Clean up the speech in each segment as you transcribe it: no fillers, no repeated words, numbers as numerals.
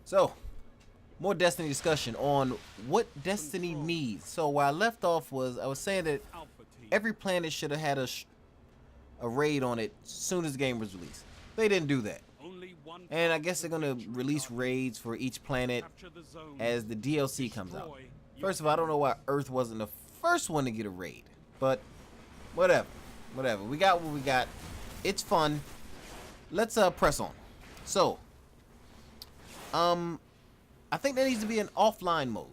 So, more Destiny discussion on what Destiny needs. So where I left off was I was saying that every planet should have had a raid on it as soon as the game was released. They didn't do that. And I guess they're going to release raids for each planet as the DLC comes out. First of all, I don't know why Earth wasn't the first one to get a raid. But whatever. Whatever. We got what we got. It's fun. Let's press on. So, I think there needs to be an offline mode.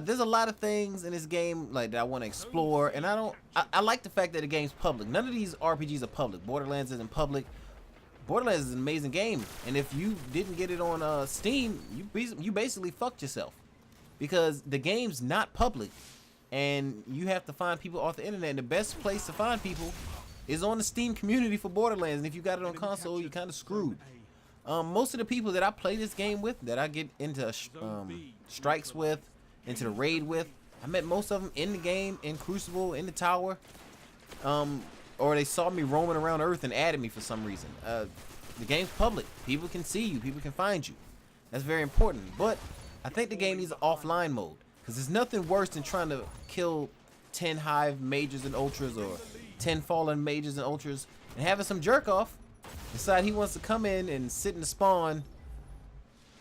There's a lot of things in this game like that I want to explore, and I like the fact that the game's public. None of these RPGs are public. Borderlands isn't public. Borderlands is an amazing game, and if you didn't get it on Steam, you basically fucked yourself, because the game's not public, and you have to find people off the internet. And the best place to find people is on the Steam community for Borderlands, and if you got it on console, you're kind of screwed. Most of the people that I play this game with, that I get into strikes with, into the raid with, I met most of them in the game, in Crucible, in the tower, or they saw me roaming around Earth and added me for some reason. The game's public. People can see you. People can find you. That's very important. But I think the game needs an offline mode, because there's nothing worse than trying to kill 10 Hive Majors and Ultras, or 10 Fallen Majors and Ultras, and having some jerk off decide he wants to come in and sit in the spawn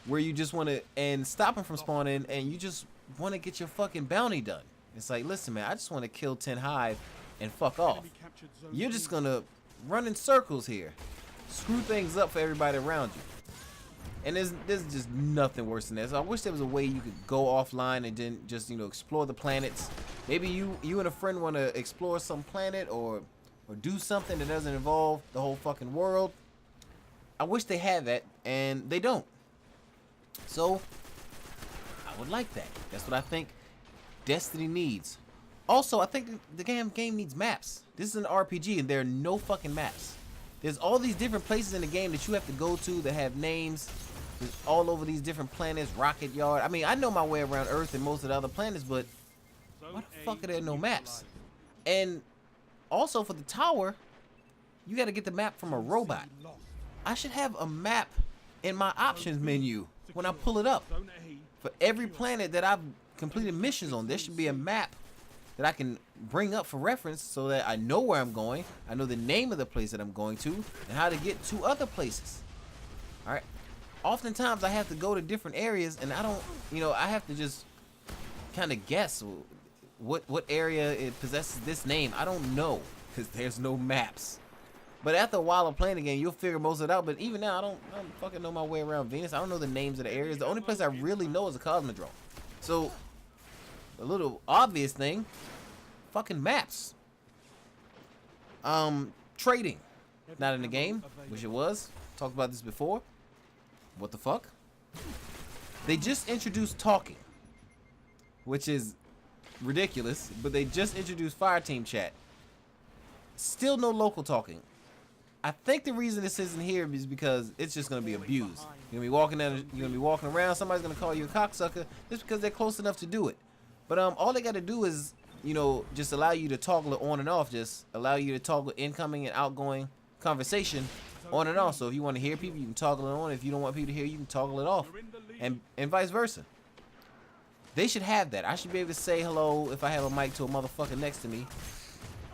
where you just want to, and stop him from spawning, and you just want to get your fucking bounty done. It's like, listen, man, I just want to kill 10 Hive and fuck off. You're just gonna run in circles here, screw things up for everybody around you. And there's just nothing worse than that. So I wish there was a way you could go offline and then just, you know, explore the planets. Maybe you and a friend want to explore some planet, or do something that doesn't involve the whole fucking world. I wish they had that, and they don't. So, I would like that. That's what I think Destiny needs. Also, I think the game needs maps. This is an RPG, and there are no fucking maps. There's all these different places in the game that you have to go to that have names. There's all over these different planets, Rocket Yard. I mean, I know my way around Earth and most of the other planets, but why the fuck are there no maps? And also, for the tower, you got to get the map from a robot. I should have a map in my options menu when I pull it up. For every planet that I've completed missions on, there should be a map that I can bring up for reference, so that I know where I'm going, I know the name of the place that I'm going to, and how to get to other places. Alright? Oftentimes, I have to go to different areas, and I don't, you know, I have to just kind of guess what area it possesses this name. I don't know, because there's no maps. But after a while of playing the game, you'll figure most of it out. But even now, I don't fucking know my way around Venus. I don't know the names of the areas. The only place I really know is a Cosmodrome. So, a little obvious thing, fucking maps. Trading. Not in the game. Wish it was. Talked about this before. What the fuck? They just introduced talking, which is ridiculous, but they just introduced Fireteam chat. Still no local talking. I think the reason this isn't here is because it's just gonna be abused. You're gonna be walking around, somebody's gonna call you a cocksucker just because they're close enough to do it. But all they gotta do is, you know, just allow you to toggle it on and off, just allow you to toggle incoming and outgoing conversation on and off. So if you want to hear people, you can toggle it on. If you don't want people to hear you, can toggle it off, and vice versa. They should have that. I should be able to say hello if I have a mic to a motherfucker next to me,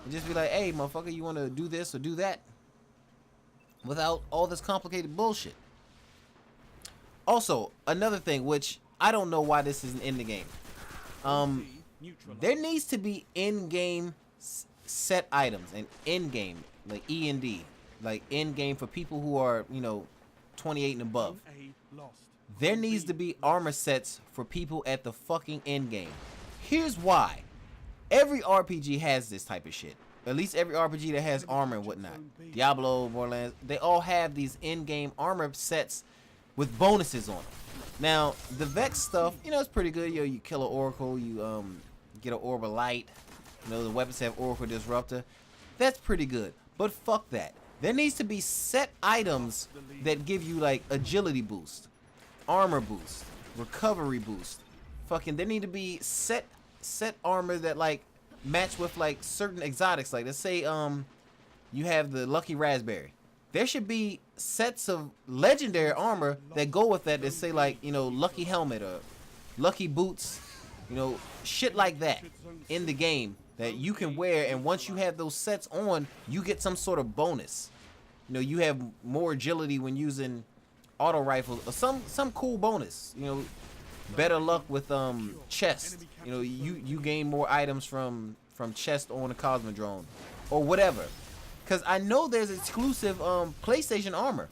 and just be like, hey, motherfucker, you want to do this or do that, without all this complicated bullshit. Also, another thing, which I don't know why this isn't in the game. There needs to be in-game set items, and in-game, like E&D, like in-game for people who are, you know, 28 and above. There needs to be armor sets for people at the fucking end game. Here's why. Every RPG has this type of shit. At least every RPG that has armor and whatnot. Diablo, Borderlands, they all have these in-game armor sets with bonuses on them. Now, the Vex stuff, you know, it's pretty good. Yo, you kill an Oracle, you get an Orb of Light. You know, the weapons have Oracle Disruptor. That's pretty good. But fuck that. There needs to be set items that give you, like, agility boost, armor boost, recovery boost. Fucking, there need to be set armor that, like, match with, like, certain exotics. Like, let's say you have the Lucky Raspberry. there should be sets of legendary armor that go with that say like, you know, lucky helmet or lucky boots, you know, shit like that in the game that you can wear, and once you have those sets on, you get some sort of bonus. You know, you have more agility when using auto rifles or some cool bonus. You know, better luck with chest. You know, you gain more items from chest on the Cosmodrome or whatever. Cause I know there's exclusive PlayStation armor,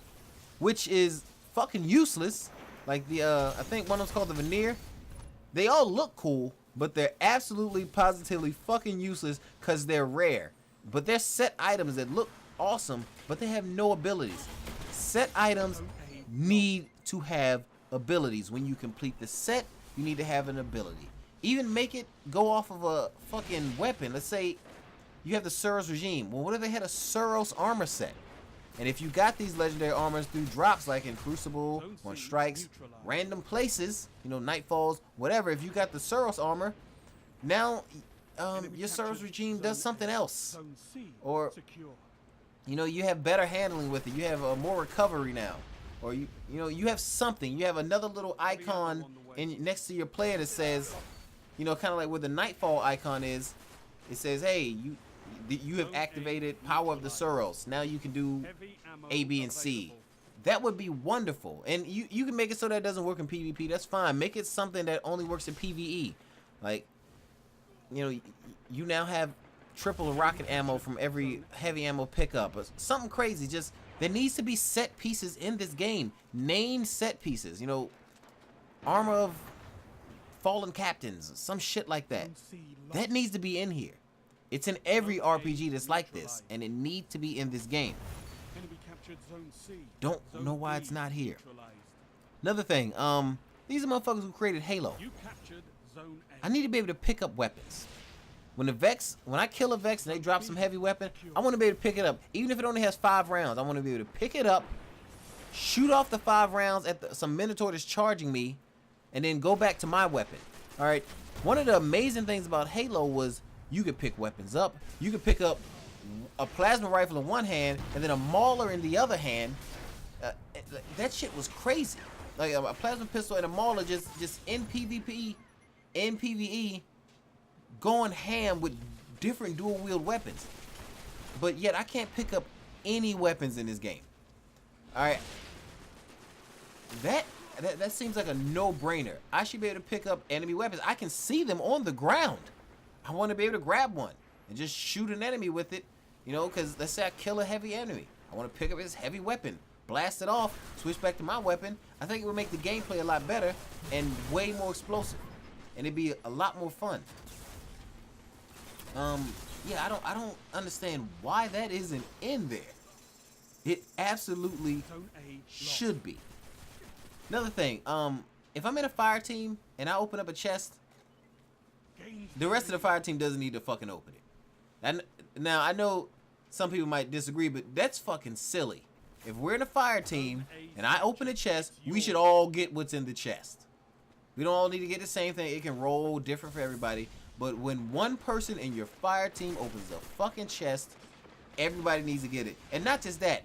which is fucking useless. Like the I think one of them's called the Veneer. They all look cool, but they're absolutely positively fucking useless because they're rare. But they're set items that look awesome, but they have no abilities. Set items need to have abilities. When you complete the set, you need to have an ability. Even make it go off of a fucking weapon. Let's say you have the Suros regime. Well, what if they had a Suros armor set? And if you got these legendary armors through drops like in Crucible, on strikes, random places, you know, Nightfalls, whatever, if you got the Suros armor, now your Suros regime does something else. Or, you know, you have better handling with it. You have more recovery now. Or, you know, you have something. You have another little icon next to your player that says, you know, kind of like where the Nightfall icon is. It says, hey, you have activated Power of the Suros. Now you can do A, B, and C. That would be wonderful. And you can make it so that it doesn't work in PvP. That's fine. Make it something that only works in PvE. Like, you know, you now have triple rocket ammo from every heavy ammo pickup. Or something crazy. Just, there needs to be set pieces in this game. Named set pieces. You know, armor of fallen captains. Some shit like that. That needs to be in here. It's in every RPG that's like this, and it needs to be in this game. Don't know why it's not here. Another thing, these are motherfuckers who created Halo. I need to be able to pick up weapons. When I kill a Vex and they drop some heavy weapon, I want to be able to pick it up. Even if it only has 5 rounds, I want to be able to pick it up, shoot off the 5 rounds at some Minotaur that's charging me, and then go back to my weapon. All right. One of the amazing things about Halo was you could pick weapons up. You could pick up a plasma rifle in one hand and then a mauler in the other hand. That shit was crazy. Like a plasma pistol and a mauler just in PvP, in PvE, going ham with different dual wield weapons. But yet I can't pick up any weapons in this game. All right. That seems like a no-brainer. I should be able to pick up enemy weapons. I can see them on the ground. I want to be able to grab one and just shoot an enemy with it, you know, because let's say I kill a heavy enemy. I want to pick up his heavy weapon, blast it off, switch back to my weapon. I think it would make the gameplay a lot better and way more explosive, and it'd be a lot more fun. Yeah, I don't understand why that isn't in there. It absolutely should be. Another thing, if I'm in a fire team and I open up a chest, the rest of the fire team doesn't need to fucking open it. And now I know some people might disagree, but that's fucking silly. If we're in a fire team and I open a chest, we should all get what's in the chest. We don't all need to get the same thing. It can roll different for everybody. But when one person in your fire team opens a fucking chest, everybody needs to get it. And not just that.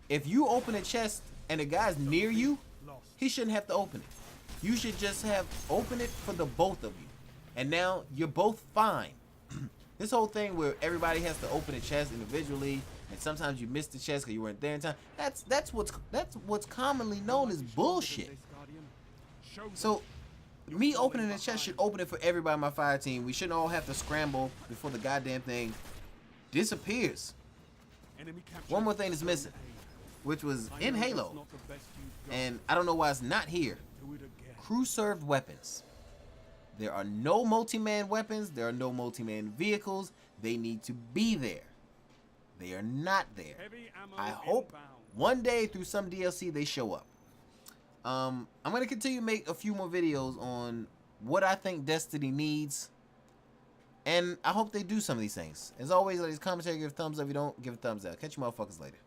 If you open a chest and the guy's near you, he shouldn't have to open it. You should just have open it for the both of you. And now you're both fine. This whole thing where everybody has to open a chest individually, and sometimes you miss the chest because you weren't there in time. That's what's commonly known as bullshit. So me opening the chest should open it for everybody on my fire team. We shouldn't all have to scramble before the goddamn thing disappears. One more thing is missing, which was in Halo, and I don't know why it's not here. Crew served weapons. There are no multi-man weapons. There are no multi-man vehicles. They need to be there. They are not there. I hope one day through some DLC they show up. I'm going to continue to make a few more videos on what I think Destiny needs. And I hope they do some of these things. As always, ladies, comment, share, give a thumbs up. If you don't, give a thumbs up. Catch you motherfuckers later.